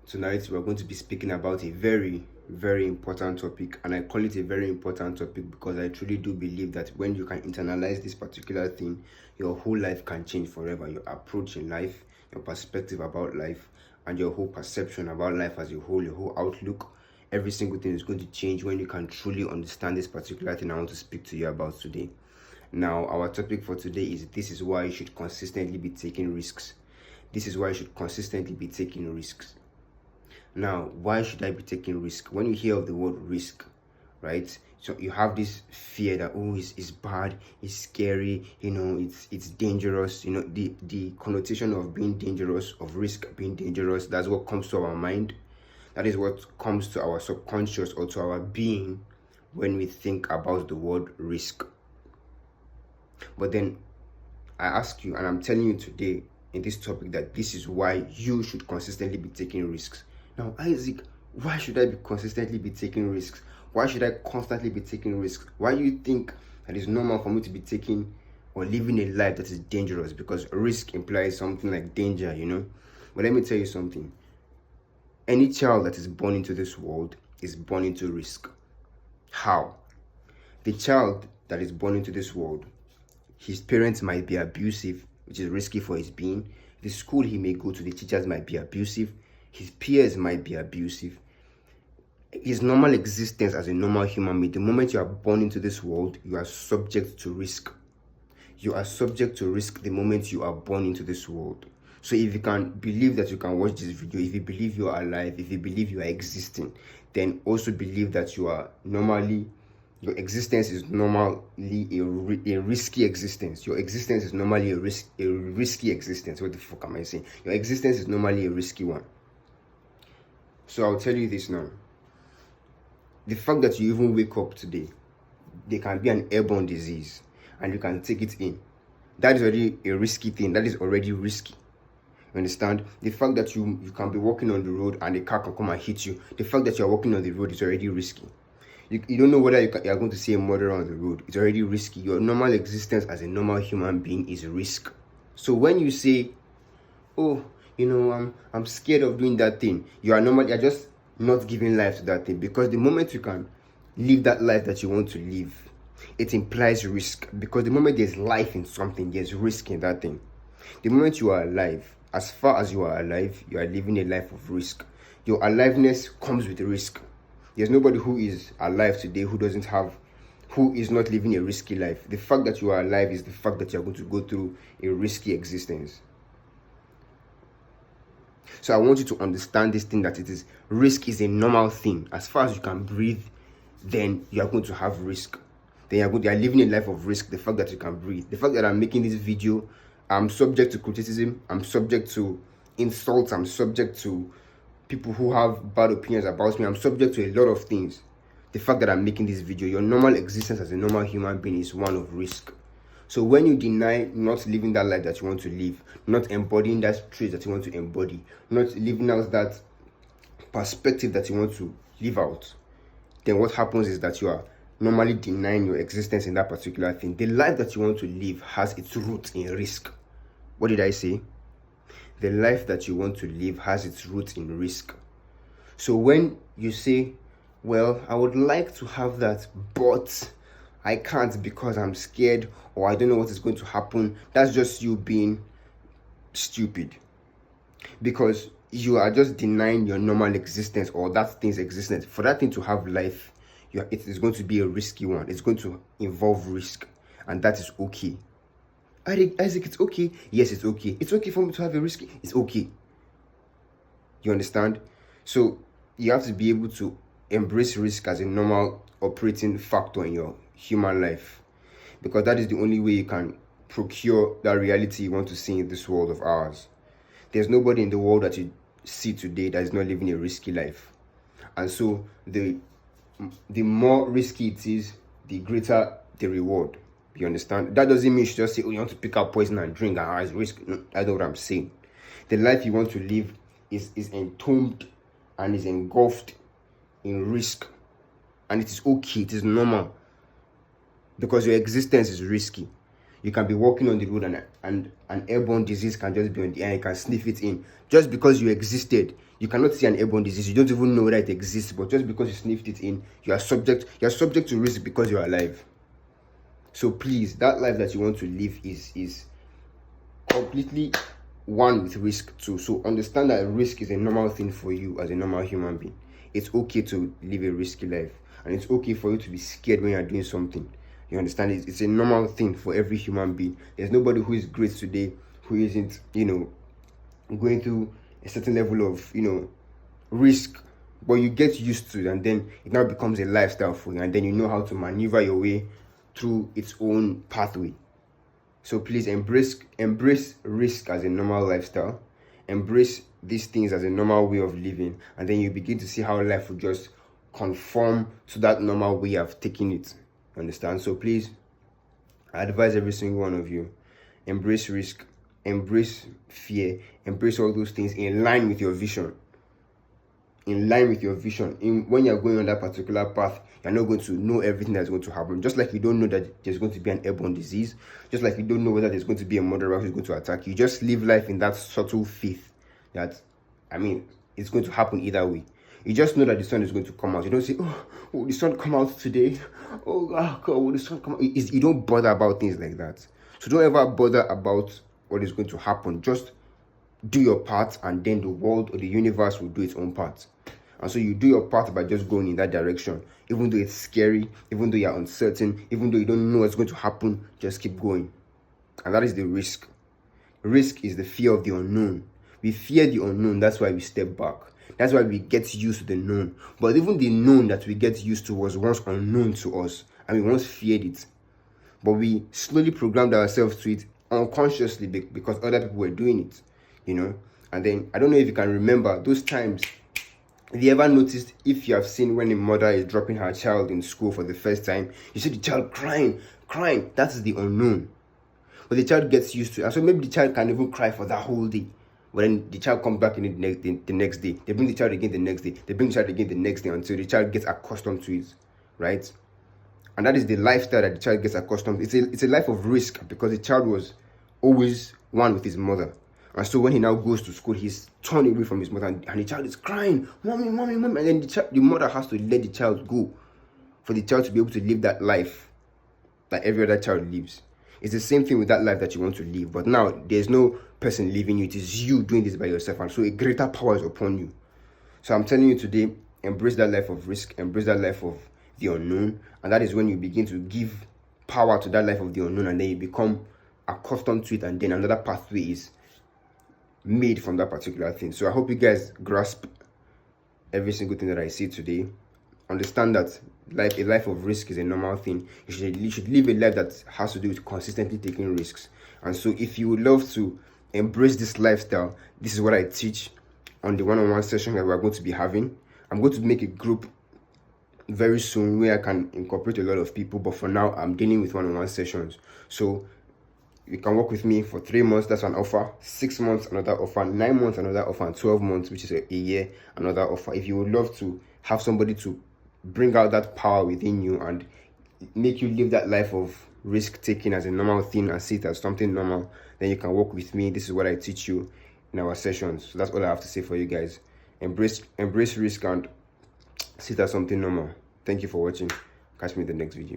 Tonight we're going to be speaking about a very, very important topic, and I call it a very important topic because I truly do believe that when you can internalize this particular thing, your whole life can change forever. Your approach in life, your perspective about life, and your whole perception about life as a whole, your whole outlook, every single thing is going to change when you can truly understand this particular thing I want to speak to you about today. Now, our topic for today is this is why you should consistently be taking risks. This is why you should consistently be taking risks. Now, why should I be taking risk? When you hear of the word risk, right? So you have this fear that it's bad, it's scary, it's dangerous. The connotation of being dangerous, of risk being dangerous, that's what comes to our mind. That is what comes to our subconscious or to our being when we think about the word risk. But then I ask you, and I'm telling you today in this topic, that this is why you should consistently be taking risks. Now, Isaac, why should I be consistently be taking risks? Why should I constantly be taking risks? Why do you think that it's normal for me to be taking or living a life that is dangerous? Because risk implies something like danger, But let me tell you something. Any child that is born into this world is born into risk. How? The child that is born into this world, his parents might be abusive, which is risky for his being. The school he may go to, the teachers might be abusive. His peers might be abusive. His normal existence as a normal human being, the moment you are born into this world, you are subject to risk. You are subject to risk the moment you are born into this world. So if you can believe that you can watch this video, if you believe you are alive, if you believe you are existing, then also believe that you are normally, your existence is normally a risky existence. Your existence is normally a risky existence. What the fuck am I saying? Your existence is normally a risky one. So I'll tell you this now. The fact that you even wake up today, there can be an airborne disease and you can take it in. That is already a risky thing. That is already risky. You understand? The fact that you can be walking on the road and a car can come and hit you. The fact that you're walking on the road is already risky. You don't know whether you are going to see a murderer on the road. It's already risky. Your normal existence as a normal human being is risk. So when you say, I'm scared of doing that thing, you're just not giving life to that thing, because the moment you can live that life that you want to live, it implies risk, because the moment there's life in something, there's risk in that thing. The moment you are alive, as far as you are alive, you are living a life of risk. Your aliveness comes with risk. There's nobody who is alive today who is not living a risky life. The fact that you are alive is the fact that you're going to go through a risky existence. So I want you to understand this thing, that risk is a normal thing. As far as you can breathe, then you are going to have risk. Then you are living a life of risk. The fact that you can breathe. The fact that I'm making this video, I'm subject to criticism. I'm subject to insults. I'm subject to people who have bad opinions about me. I'm subject to a lot of things. The fact that I'm making this video, your normal existence as a normal human being is one of risk. So when you deny not living that life that you want to live, not embodying that trait that you want to embody, not living out that perspective that you want to live out, then what happens is that you are normally denying your existence in that particular thing. The life that you want to live has its roots in risk. What did I say? The life that you want to live has its roots in risk. So when you say, well, I would like to have that, but I can't because I'm scared, or I don't know what is going to happen, that's just you being stupid. Because you are just denying your normal existence or that thing's existence. For that thing to have life, it is going to be a risky one. It's going to involve risk, and that is okay. Isaac, it's okay. Yes, it's okay. It's okay for me to have a risky. It's okay. You understand? So you have to be able to embrace risk as a normal operating factor in your human life, because that is the only way you can procure that reality you want to see in this world of ours. There's nobody in the world that you see today that is not living a risky life. And so the more risky it is, the greater the reward. You understand? That doesn't mean you should just say, you want to pick up poison and drink and it's risk. No, that's not what I'm saying. The life you want to live is entombed and is engulfed in risk. And it is okay, it is normal. Because your existence is risky. You can be walking on the road and an airborne disease can just be on the air. You can sniff it in. Just because you existed, you cannot see an airborne disease. You don't even know that it exists, but just because you sniffed it in, you are subject to risk because you're alive. So please, that life that you want to live is completely one with risk too. So understand that risk is a normal thing for you as a normal human being. It's okay to live a risky life, and it's okay for you to be scared when you're doing something. You understand? It's a normal thing for every human being. There's nobody who is great today who isn't, going through a certain level of, risk. But you get used to it, and then it now becomes a lifestyle for you, and then you know how to maneuver your way through its own pathway. So please embrace risk as a normal lifestyle. Embrace these things as a normal way of living, and then you begin to see how life will just conform to that normal way of taking it. Understand? So please, I advise every single one of you, embrace risk, embrace fear, embrace all those things in line with your vision. In line with your vision. When you're going on that particular path, you're not going to know everything that's going to happen. Just like you don't know that there's going to be an airborne disease, just like you don't know whether there's going to be a murderer who's going to attack you. Just live life in that subtle faith that, it's going to happen either way. You just know that the sun is going to come out. You don't say, will the sun come out today? Oh God, will the sun come out? You don't bother about things like that. So don't ever bother about what is going to happen. Just do your part, and then the world or the universe will do its own part. And so you do your part by just going in that direction. Even though it's scary, even though you're uncertain, even though you don't know what's going to happen, just keep going. And that is the risk. Risk is the fear of the unknown. We fear the unknown, that's why we step back. That's why we get used to the known. But even the known that we get used to was once unknown to us, and we once feared it. But we slowly programmed ourselves to it unconsciously because other people were doing it, And then, I don't know if you can remember those times. Have you ever noticed, if you have seen when a mother is dropping her child in school for the first time, you see the child crying. That is the unknown. But the child gets used to it. And so maybe the child can even cry for that whole day. But then the child comes back in the next day. They bring the child again the next day. They bring the child again the next day until the child gets accustomed to it, right? And that is the lifestyle that the child gets accustomed to. It's a life of risk because the child was always one with his mother. And so when he now goes to school, he's torn away from his mother, and the child is crying, mommy, mommy, mommy. And then the mother has to let the child go for the child to be able to live that life that every other child lives. It's the same thing with that life that you want to live. But now there's no person living you. It is you doing this by yourself. And so a greater power is upon you. So I'm telling you today, embrace that life of risk. Embrace that life of the unknown. And that is when you begin to give power to that life of the unknown. And then you become accustomed to it. And then another pathway is made from that particular thing. So I hope you guys grasp every single thing that I say today. Understand that a life of risk is a normal thing. You should live a life that has to do with consistently taking risks. And so if you would love to embrace this lifestyle, this is what I teach on the one-on-one session that we're going to be having. I'm going to make a group very soon where I can incorporate a lot of people, but for now I'm dealing with one-on-one sessions. So you can work with me for 3 months, that's an offer. 6 months, another offer. 9 months, another offer. And 12 months, which is a year, another offer. If you would love to have somebody to bring out that power within you and make you live that life of risk taking as a normal thing and see it as something normal, then you can work with me. This is what I teach you in our sessions. So that's all I have to say for you guys. Embrace risk and see it as something normal. Thank you for watching. Catch me in the next video.